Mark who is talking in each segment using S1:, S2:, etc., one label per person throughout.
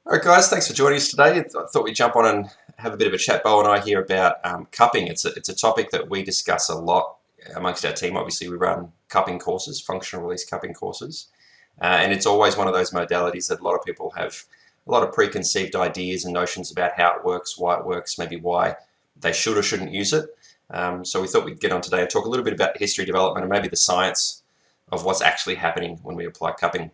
S1: All right, guys, thanks for joining us today. I thought we'd jump on and have a bit of a chat, Bo and I, here about cupping. It's a topic that we discuss a lot amongst our team. Obviously, we run cupping courses, functional release cupping courses, and it's always one of those modalities that a lot of people have a lot of preconceived ideas and notions about how it works, maybe why they should or shouldn't use it. So we thought we'd get on today and talk a little bit about history, development, and maybe the science of what's actually happening when we apply cupping.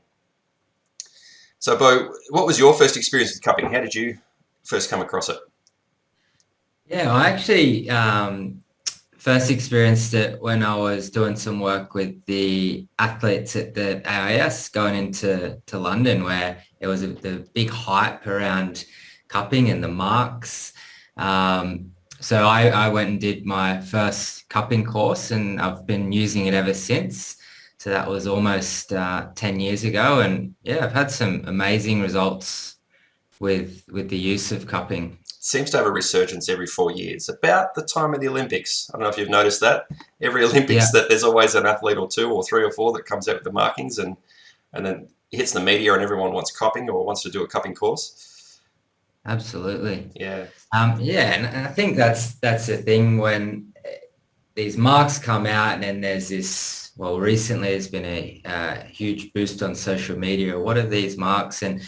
S1: So, Bo, what was your first experience with cupping? How did you first come across it?
S2: Yeah, I actually first experienced it when I was doing some work with the athletes at the AIS going into London, where there was the big hype around cupping and the marks. So I went and did my first cupping course, and I've been using it ever since. So that was almost 10 years ago, and yeah, I've had some amazing results with the use of cupping.
S1: Seems to have a resurgence every 4 years, about the time of the Olympics. I don't know if you've noticed that. Every Olympics,
S2: Yeah.
S1: that there's always an athlete or two or three or four that comes out with the markings and then hits the media and everyone wants cupping or wants to do a cupping course.
S2: Absolutely.
S1: Yeah,
S2: Yeah, and I think that's the thing when these marks come out, and then there's this. Well, recently there's been a huge boost on social media. What are these marks? And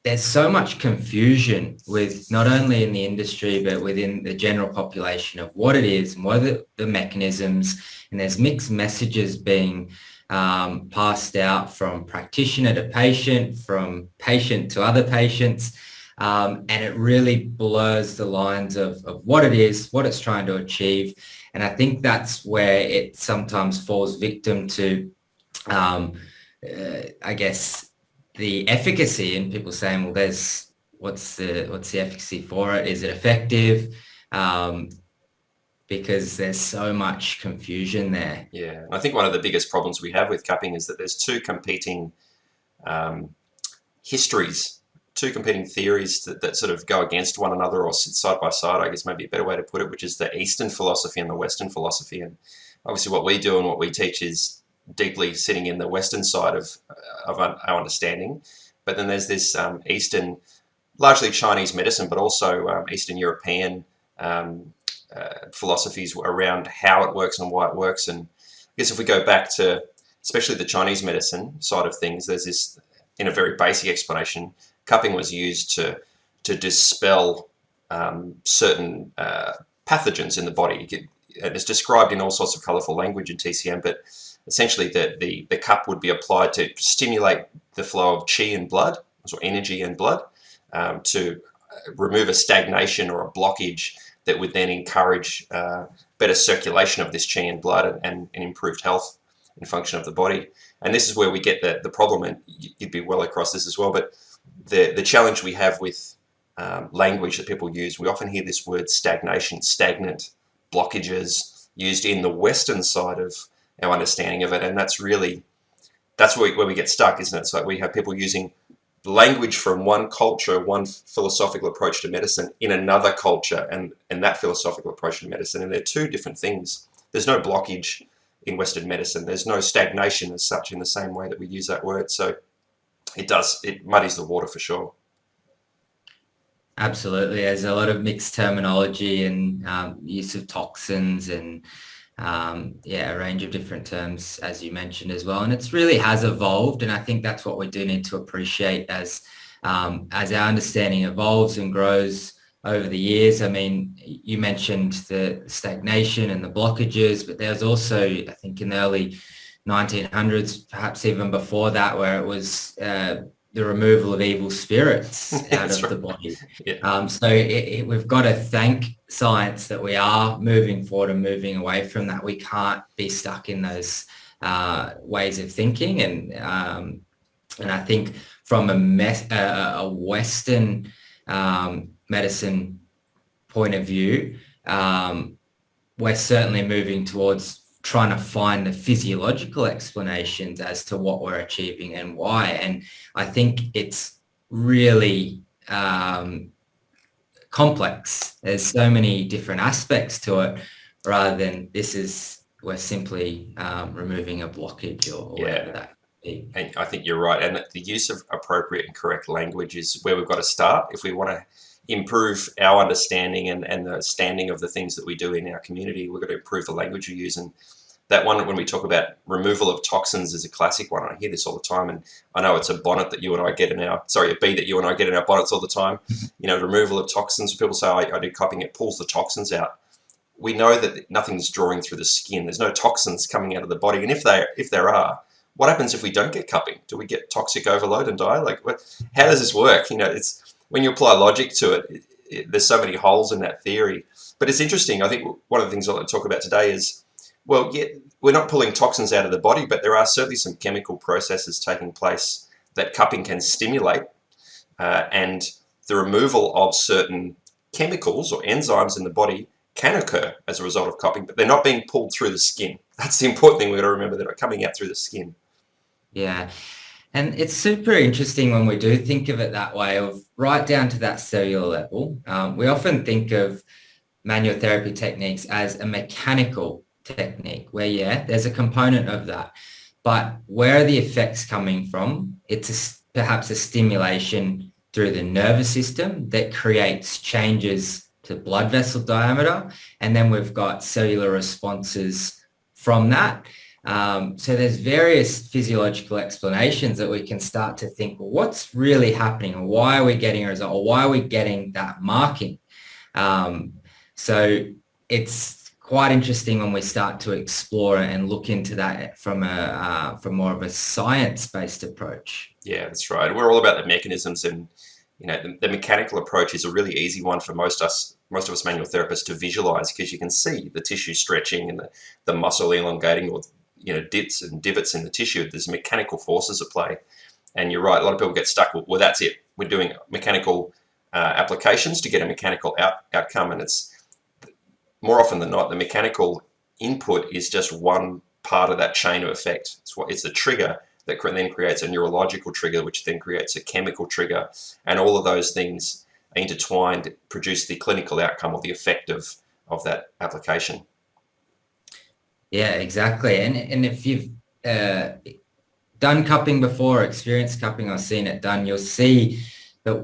S2: there's so much confusion with not only in the industry but within the general population of what it is and what are the mechanisms. And there's mixed messages being passed out from practitioner to patient, from patient to other patients. And it really blurs the lines of what it is, what it's trying to achieve. And I think that's where it sometimes falls victim to, I guess, the efficacy, and people saying, well, there's what's the efficacy for it? Is it effective? Because there's so much confusion there.
S1: yeah. And I think one of the biggest problems we have with cupping is that there's two competing um, histories, two competing theories that sort of go against one another or sit side by side, I guess maybe a better way to put it, which is the Eastern philosophy and the Western philosophy. And obviously what we do and what we teach is deeply sitting in the Western side of our understanding. But then there's this Eastern, largely Chinese medicine, but also Eastern European philosophies around how it works and why it works. And I guess if we go back to especially the Chinese medicine side of things, there's this, in a very basic explanation, cupping was used to dispel certain pathogens in the body. And it's described in all sorts of colourful language in TCM, but essentially the cup would be applied to stimulate the flow of qi and blood, or energy and blood, to remove a stagnation or a blockage that would then encourage better circulation of this qi and blood and improved health and function of the body. And this is where we get the problem, and you'd be well across this as well, but the challenge we have with language that people use, we often hear this word stagnation, stagnant, blockages used in the Western side of our understanding of it, and that's where we get stuck, isn't it? So we have people using language from one culture, one philosophical approach to medicine in another culture, and that philosophical approach to medicine, and they're two different things. There's no blockage in Western medicine. There's no stagnation as such in the same way that we use that word. So it muddies the water for sure.
S2: Absolutely. There's a lot of mixed terminology and use of toxins and yeah, a range of different terms, as you mentioned as well. And it's really has evolved. And I think that's what we do need to appreciate as our understanding evolves and grows over the years. I mean, you mentioned the stagnation and the blockages, but there's also, I think in the early 1900s, perhaps even before that, where it was the removal of evil spirits out
S1: That's
S2: of the
S1: right.
S2: body.
S1: Yeah.
S2: So we've got to thank science that we are moving forward and moving away from that. We can't be stuck in those ways of thinking. And I think from a Western medicine point of view, we're certainly moving towards trying to find the physiological explanations as to what we're achieving and why. And I think it's really complex. There's so many different aspects to it, rather than we're simply removing a blockage or
S1: Yeah.
S2: whatever that
S1: And I think you're right. And the use of appropriate and correct language is where we've got to start if we want to improve our understanding and the standing of the things that we do in our community. We've got to improve the language we use. And that one, when we talk about removal of toxins, is a classic one. I hear this all the time, and I know it's a bonnet that you and I get in our, sorry, a bee that you and I get in our bonnets all the time. You know, removal of toxins. People say, I do cupping, it pulls the toxins out. We know that nothing's drawing through the skin. There's no toxins coming out of the body. And if there are, what happens if we don't get cupping? Do we get toxic overload and die? Like, how does this work? You know, it's when you apply logic to it, there's so many holes in that theory. But it's interesting. I think one of the things I want to talk about today is, well, yeah, we're not pulling toxins out of the body, but there are certainly some chemical processes taking place that cupping can stimulate, and the removal of certain chemicals or enzymes in the body can occur as a result of cupping, but they're not being pulled through the skin. That's the important thing we've got to remember, that are coming out through the skin.
S2: Yeah. And it's super interesting when we do think of it that way, of right down to that cellular level. We often think of manual therapy techniques as a mechanical technique where, yeah, there's a component of that. But where are the effects coming from? It's perhaps a stimulation through the nervous system that creates changes to blood vessel diameter. And then we've got cellular responses from that. So there's various physiological explanations that we can start to think, well, what's really happening, and why are we getting a result, or why are we getting that marking? So it's quite interesting when we start to explore and look into that from more of a science-based approach.
S1: Yeah, that's right. We're all about the mechanisms, and you know, the mechanical approach is a really easy one for most of us manual therapists to visualize, because you can see the tissue stretching and the muscle elongating, or you know, dips and divots in the tissue. There's mechanical forces at play. And you're right, a lot of people get stuck with, well, that's it. We're doing mechanical applications to get a mechanical outcome. And it's more often than not, the mechanical input is just one part of that chain of effect. It's the trigger that then creates a neurological trigger, which then creates a chemical trigger. And all of those things are intertwined, produce the clinical outcome or the effect of that application.
S2: Yeah, exactly. And if you've done cupping before, experienced cupping, or seen it done, you'll see that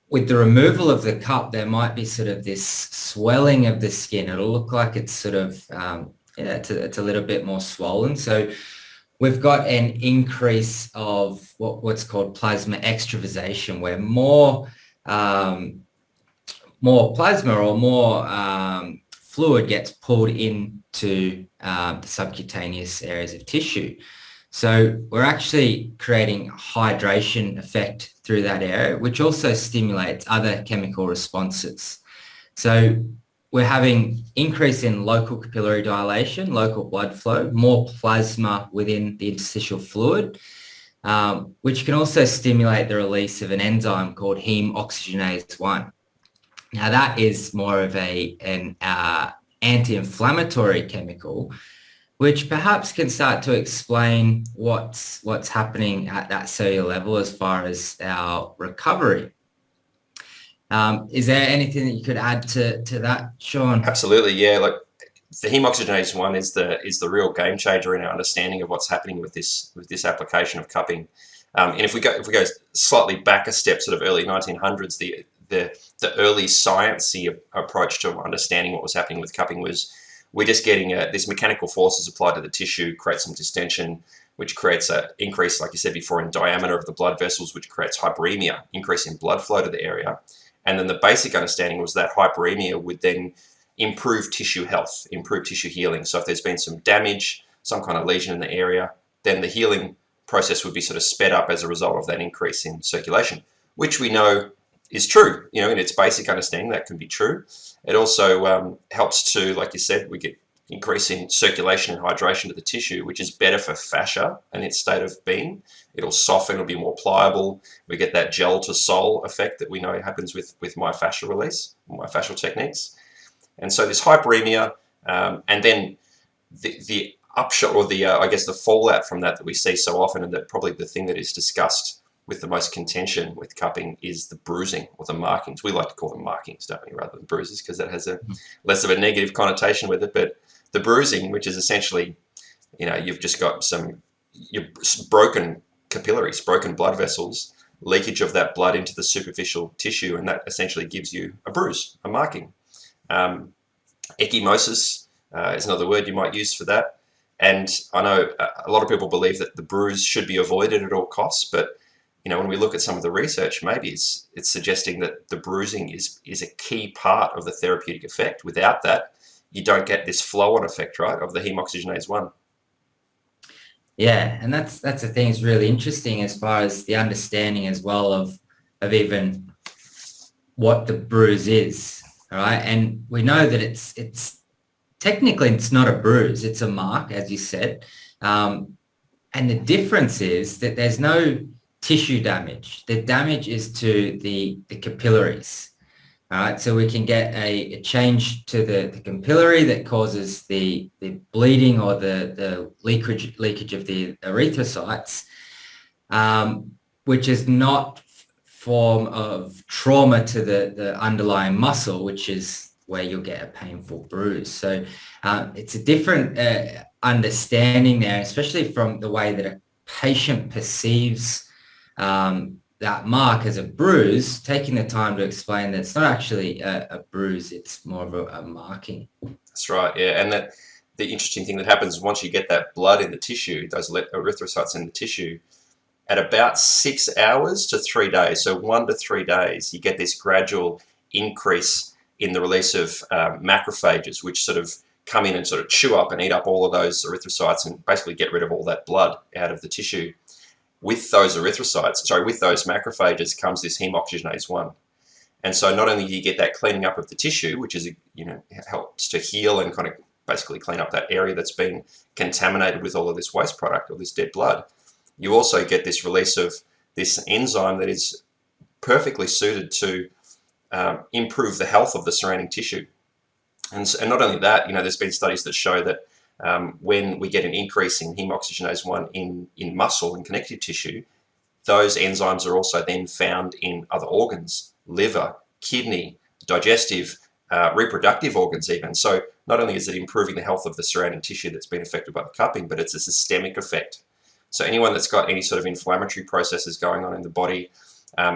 S2: with the removal of the cup, there might be sort of this swelling of the skin. It'll look like it's sort of, it's a little bit more swollen. So we've got an increase of what's called plasma extravasation, where more plasma or more fluid gets pulled into the subcutaneous areas of tissue. So we're actually creating hydration effect through that area, which also stimulates other chemical responses. So we're having increase in local capillary dilation, local blood flow, more plasma within the interstitial fluid, which can also stimulate the release of an enzyme called heme oxygenase 1. Now that is more of an anti-inflammatory chemical, which perhaps can start to explain what's happening at that cellular level as far as our recovery. Is there anything that you could add to that, Shaun?
S1: Absolutely, yeah. Like the heme oxygenase 1 is the real game changer in our understanding of what's happening with this application of cupping. And if we go slightly back a step, sort of early 1900s, the early sciencey approach to understanding what was happening with cupping was, we're just getting this mechanical forces applied to the tissue, create some distension, which creates an increase, like you said before, in diameter of the blood vessels, which creates hyperemia, increase in blood flow to the area. And then the basic understanding was that hyperemia would then improve tissue health, improve tissue healing. So if there's been some damage, some kind of lesion in the area, then the healing process would be sort of sped up as a result of that increase in circulation, which we know is true. You know, in its basic understanding, that can be true. It also helps to, like you said, we get increase in circulation and hydration to the tissue, which is better for fascia and its state of being. It'll soften, it'll be more pliable. We get that gel to sole effect that we know happens with myofascial release, myofascial techniques. And so this hyperemia, and then the upshot, or I guess the fallout from that we see so often, and that probably the thing that is discussed with the most contention with cupping, is the bruising or the markings. We like to call them markings, don't we, rather than bruises, because that has a less of a negative connotation with it. But the bruising, which is essentially, you know, you've just got you've broken capillaries, broken blood vessels, leakage of that blood into the superficial tissue, and that essentially gives you a bruise, a marking. Ecchymosis is another word you might use for that. And I know a lot of people believe that the bruise should be avoided at all costs, but when we look at some of the research, maybe it's suggesting that the bruising is a key part of the therapeutic effect. Without that, you don't get this flow-on effect, right, of the heme oxygenase 1.
S2: Yeah, and that's the thing. It's really interesting as far as the understanding as well of even what the bruise is. All right, and we know that it's technically it's not a bruise; it's a mark, as you said. And the difference is that there's no tissue damage. The damage is to the capillaries. All right, so we can get a change to the capillary that causes the bleeding or the leakage of the erythrocytes, which is not form of trauma to the underlying muscle, which is where you'll get a painful bruise. So it's a different understanding there, especially from the way that a patient perceives that mark as a bruise, taking the time to explain that it's not actually a bruise, it's more of a marking.
S1: That's right, yeah. And that the interesting thing that happens once you get that blood in the tissue, those erythrocytes in the tissue, at about 6 hours to 3 days, so 1 to 3 days, you get this gradual increase in the release of macrophages, which sort of come in and sort of chew up and eat up all of those erythrocytes and basically get rid of all that blood out of the tissue. With those macrophages comes this heme oxygenase 1. And so not only do you get that cleaning up of the tissue, which is, helps to heal and kind of basically clean up that area that's been contaminated with all of this waste product or this dead blood, you also get this release of this enzyme that is perfectly suited to improve the health of the surrounding tissue. And not only that, there's been studies that show that when we get an increase in heme oxygenase 1 in muscle and connective tissue, those enzymes are also then found in other organs, liver, kidney, digestive, reproductive organs even. So not only is it improving the health of the surrounding tissue that's been affected by the cupping, but it's a systemic effect. So anyone that's got any sort of inflammatory processes going on in the body,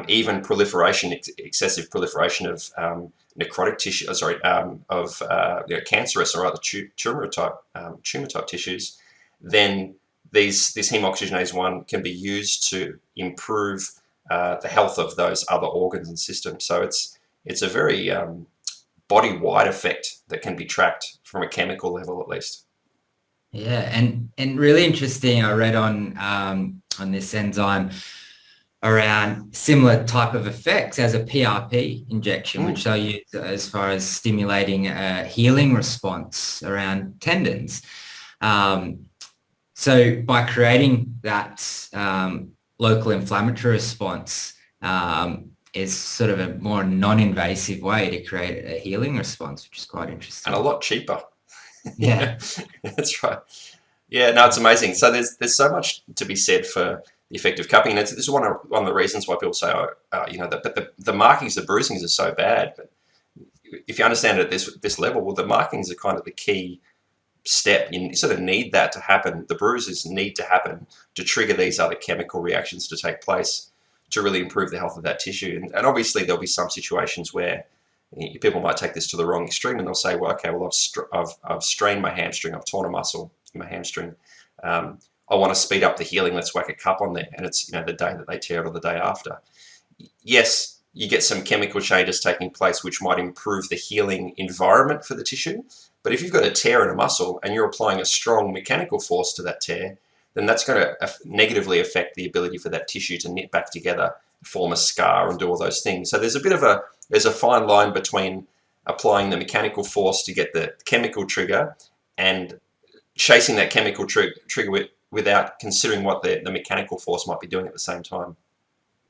S1: even proliferation, excessive proliferation of necrotic tissue, cancerous or other tumor type tissues, then this heme oxygenase 1 can be used to improve the health of those other organs and systems. So it's a very body-wide effect that can be tracked from a chemical level at least.
S2: Yeah, and really interesting. I read on this enzyme around similar type of effects as a PRP injection, which they use as far as stimulating a healing response around tendons. So by creating that local inflammatory response is sort of a more non-invasive way to create a healing response, which is quite interesting.
S1: And a lot cheaper.
S2: Yeah.
S1: That's right. Yeah, no, it's amazing. So there's so much to be said for the effect of cupping. And this is one of the reasons why people say, the markings, the bruisings are so bad. But if you understand it at this level, well, the markings are kind of the key step. You sort of need that to happen. The bruises need to happen to trigger these other chemical reactions to take place to really improve the health of that tissue. And obviously there'll be some situations where people might take this to the wrong extreme and they'll say, well, okay, well, I've strained my hamstring, I've torn a muscle in my hamstring. I want to speed up the healing. Let's whack a cup on there. And it's, the day that they tear it or the day after. Yes, you get some chemical changes taking place, which might improve the healing environment for the tissue. But if you've got a tear in a muscle and you're applying a strong mechanical force to that tear, then that's going to negatively affect the ability for that tissue to knit back together, form a scar and do all those things. So there's a fine line between applying the mechanical force to get the chemical trigger and chasing that chemical trigger without considering what the mechanical force might be doing at the same time.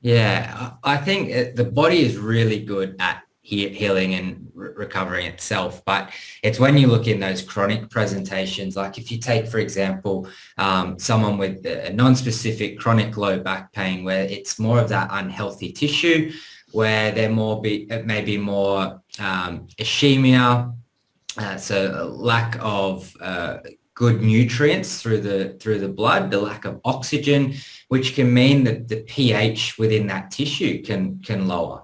S2: Yeah, I think the body is really good at healing and recovering itself, but it's when you look in those chronic presentations, like if you take, for example, someone with a non-specific chronic low back pain, where it's more of that unhealthy tissue, where there may be more ischemia, so a lack of good nutrients through the blood, the lack of oxygen, which can mean that the pH within that tissue can lower.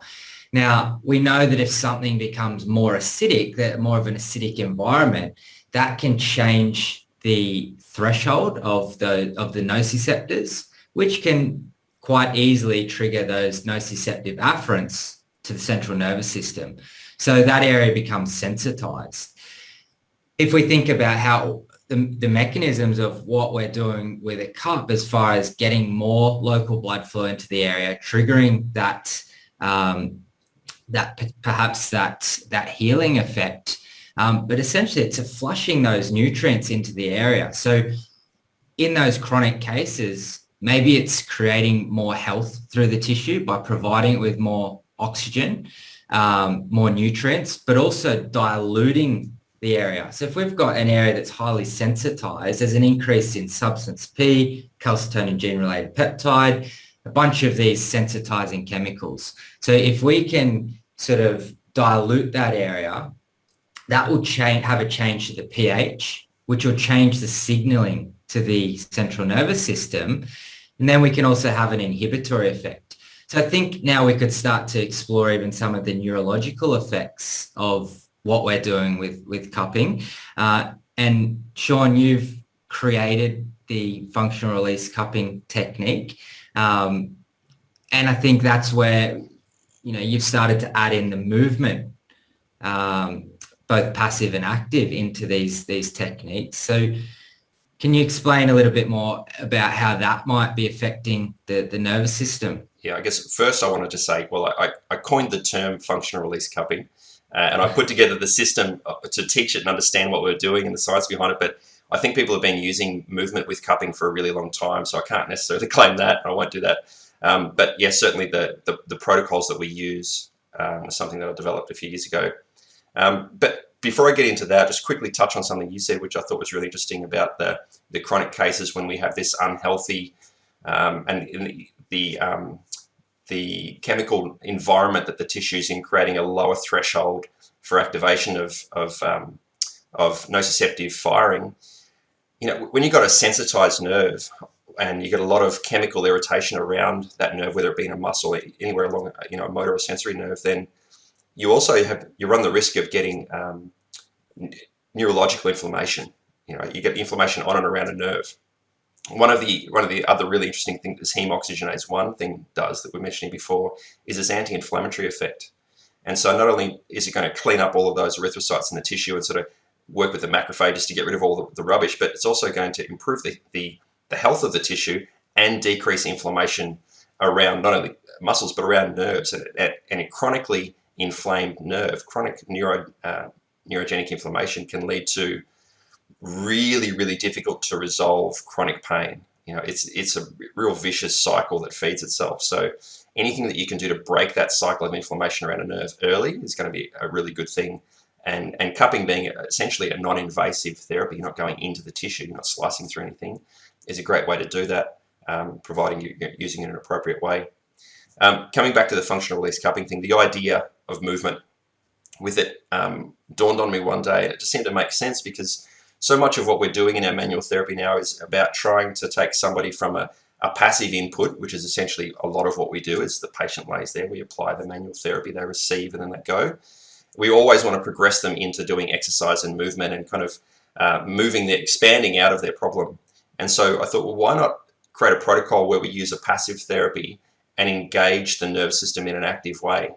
S2: Now, we know that if something becomes more acidic, that more of an acidic environment, that can change the threshold of the nociceptors, which can quite easily trigger those nociceptive afferents to the central nervous system. So that area becomes sensitized. If we think about how the mechanisms of what we're doing with a cup as far as getting more local blood flow into the area, triggering that that healing effect, but essentially it's a flushing those nutrients into the area. So in those chronic cases, maybe it's creating more health through the tissue by providing it with more oxygen, more nutrients, but also diluting the area. So if we've got an area that's highly sensitized, there's an increase in substance P, calcitonin gene-related peptide, a bunch of these sensitizing chemicals. So if we can sort of dilute that area, that will have a change to the pH, which will change the signaling to the central nervous system. And then we can also have an inhibitory effect. So I think now we could start to explore even some of the neurological effects of what we're doing with cupping. And Shaun, you've created the functional release cupping technique. And I think that's where, you've started to add in the movement, both passive and active, into these techniques. So can you explain a little bit more about how that might be affecting the nervous system?
S1: Yeah, I guess first I wanted to say, well, I coined the term functional release cupping, and I put together the system to teach it and understand what we're doing and the science behind it. But I think people have been using movement with cupping for a really long time, so I can't necessarily claim that. I won't do that. But yeah, certainly the protocols that we use are something that I developed a few years ago. But before I get into that, just quickly touch on something you said, which I thought was really interesting about the chronic cases when we have this unhealthy and the chemical environment that the tissue's in, creating a lower threshold for activation of nociceptive firing. When you've got a sensitized nerve and you get a lot of chemical irritation around that nerve, whether it be in a muscle, anywhere along a motor or sensory nerve, then you also run the risk of getting neurological inflammation. You get inflammation on and around a nerve. One of the other really interesting things this heme oxygenase 1 thing does that we were mentioning before is this anti-inflammatory effect. And so not only is it going to clean up all of those erythrocytes in the tissue and sort of work with the macrophages to get rid of all the rubbish, but it's also going to improve the health of the tissue and decrease inflammation around not only muscles but around nerves. And a chronically inflamed nerve, chronic neurogenic inflammation, can lead to really, really difficult to resolve chronic pain. It's a real vicious cycle that feeds itself. So anything that you can do to break that cycle of inflammation around a nerve early is going to be a really good thing. And cupping, being essentially a non-invasive therapy, you're not going into the tissue, you're not slicing through anything, is a great way to do that, providing you're using it in an appropriate way. Coming back to the functional release cupping thing, the idea of movement with it dawned on me one day, and it just seemed to make sense, because so much of what we're doing in our manual therapy now is about trying to take somebody from a passive input, which is essentially a lot of what we do. Is the patient lays there, we apply the manual therapy, they receive, and then they go. We always want to progress them into doing exercise and movement and kind of expanding out of their problem. And so I thought, well, why not create a protocol where we use a passive therapy and engage the nervous system in an active way?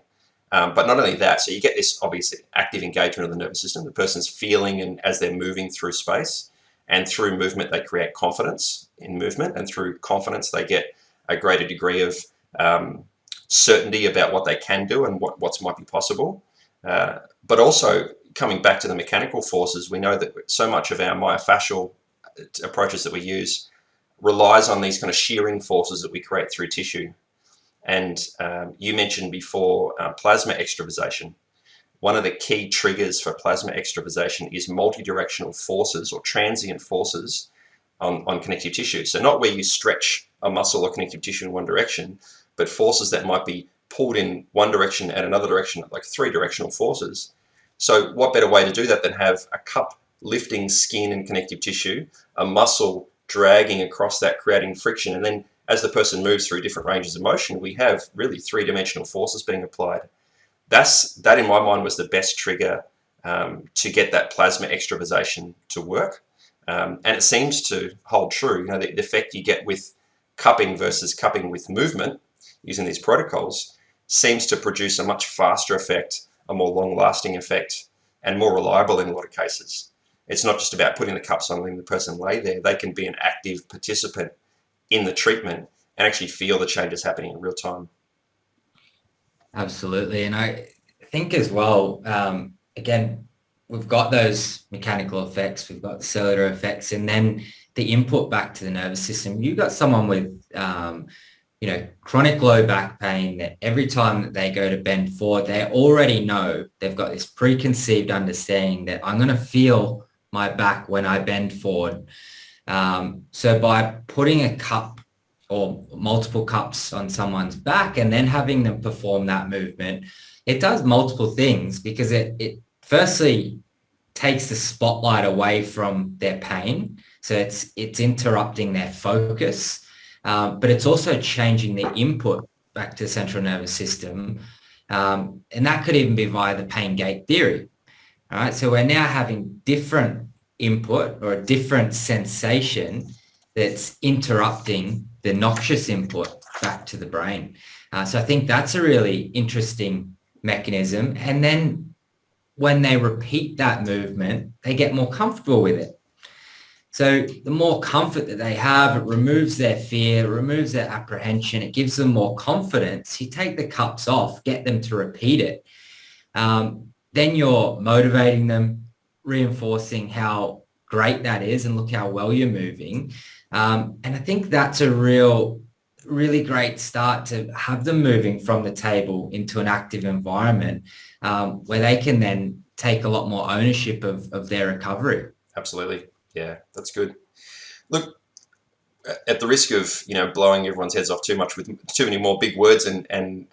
S1: But not only that, so you get this obviously active engagement of the nervous system. The person's feeling, and as they're moving through space, and through movement they create confidence in movement, and through confidence they get a greater degree of certainty about what they can do and what might be possible. But also, coming back to the mechanical forces, we know that so much of our myofascial approaches that we use relies on these kind of shearing forces that we create through tissue. And you mentioned before plasma extravasation. One of the key triggers for plasma extravasation is multidirectional forces or transient forces on connective tissue. So not where you stretch a muscle or connective tissue in one direction, but forces that might be pulled in one direction and another direction, like three directional forces. So what better way to do that than have a cup lifting skin and connective tissue, a muscle dragging across that, creating friction, and then as the person moves through different ranges of motion, we have really three-dimensional forces being applied. That in my mind was the best trigger to get that plasma extravasation to work. And it seems to hold true. The effect you get with cupping versus cupping with movement using these protocols seems to produce a much faster effect, a more long-lasting effect, and more reliable in a lot of cases. It's not just about putting the cups on and letting the person lay there. They can be an active participant in the treatment and actually feel the changes happening in real time.
S2: Absolutely. And I think as well, again, we've got those mechanical effects, we've got the cellular effects, and then the input back to the nervous system. You've got someone with, chronic low back pain that every time that they go to bend forward, they already know they've got this preconceived understanding that I'm going to feel my back when I bend forward. So by putting a cup or multiple cups on someone's back and then having them perform that movement, it does multiple things, because it firstly takes the spotlight away from their pain. So it's interrupting their focus, but it's also changing the input back to the central nervous system. And that could even be via the pain gate theory. All right. So we're now having different input or a different sensation that's interrupting the noxious input back to the brain. So I think that's a really interesting mechanism. And then when they repeat that movement, they get more comfortable with it. So the more comfort that they have, it removes their fear, it removes their apprehension, it gives them more confidence. You take the cups off, get them to repeat it. Then you're motivating them, reinforcing how great that is, and look how well you're moving. And I think that's a really great start to have them moving from the table into an active environment where they can then take a lot more ownership of their recovery.
S1: Absolutely. Yeah, that's good. Look, at the risk of blowing everyone's heads off too much with too many more big words and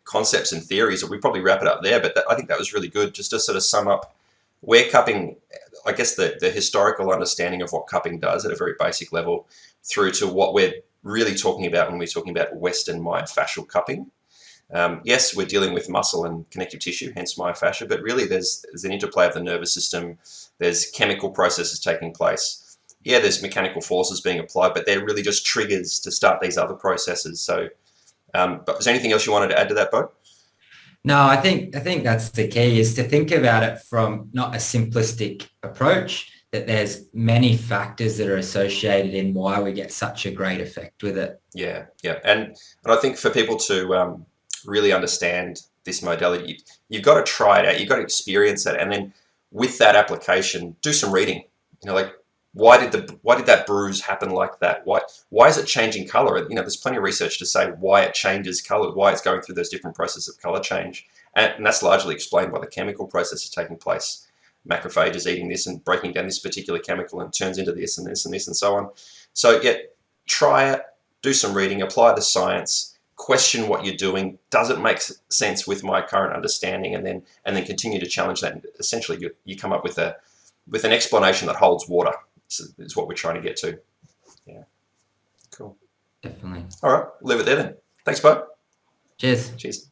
S1: concepts and theories, we probably wrap it up there. But I think that was really good, just to sort of sum up where cupping, I guess the historical understanding of what cupping does at a very basic level, through to what we're really talking about when we're talking about Western myofascial cupping. Yes, we're dealing with muscle and connective tissue, hence myofascia, but really there's an interplay of the nervous system. There's chemical processes taking place. Yeah, there's mechanical forces being applied, but they're really just triggers to start these other processes. So, but is there anything else you wanted to add to that, Bo?
S2: No, I think that's the key, is to think about it from not a simplistic approach, that there's many factors that are associated in why we get such a great effect with it.
S1: Yeah. And I think for people to really understand this modality, you've got to try it out, you've got to experience it, and then with that application, do some reading. Like, why did that bruise happen like that? Why is it changing color? There's plenty of research to say why it changes color, why it's going through those different processes of color change, and that's largely explained by the chemical processes taking place. Macrophages eating this and breaking down this particular chemical, and turns into this and this and this and so on. So yeah, try it, do some reading, apply the science, question what you're doing. Does it make sense with my current understanding? And then continue to challenge that. And essentially, you come up with an explanation that holds water. Is what we're trying to get to. Yeah, cool.
S2: Definitely.
S1: All right, leave it there then. Thanks, Bo.
S2: Cheers.
S1: Cheers.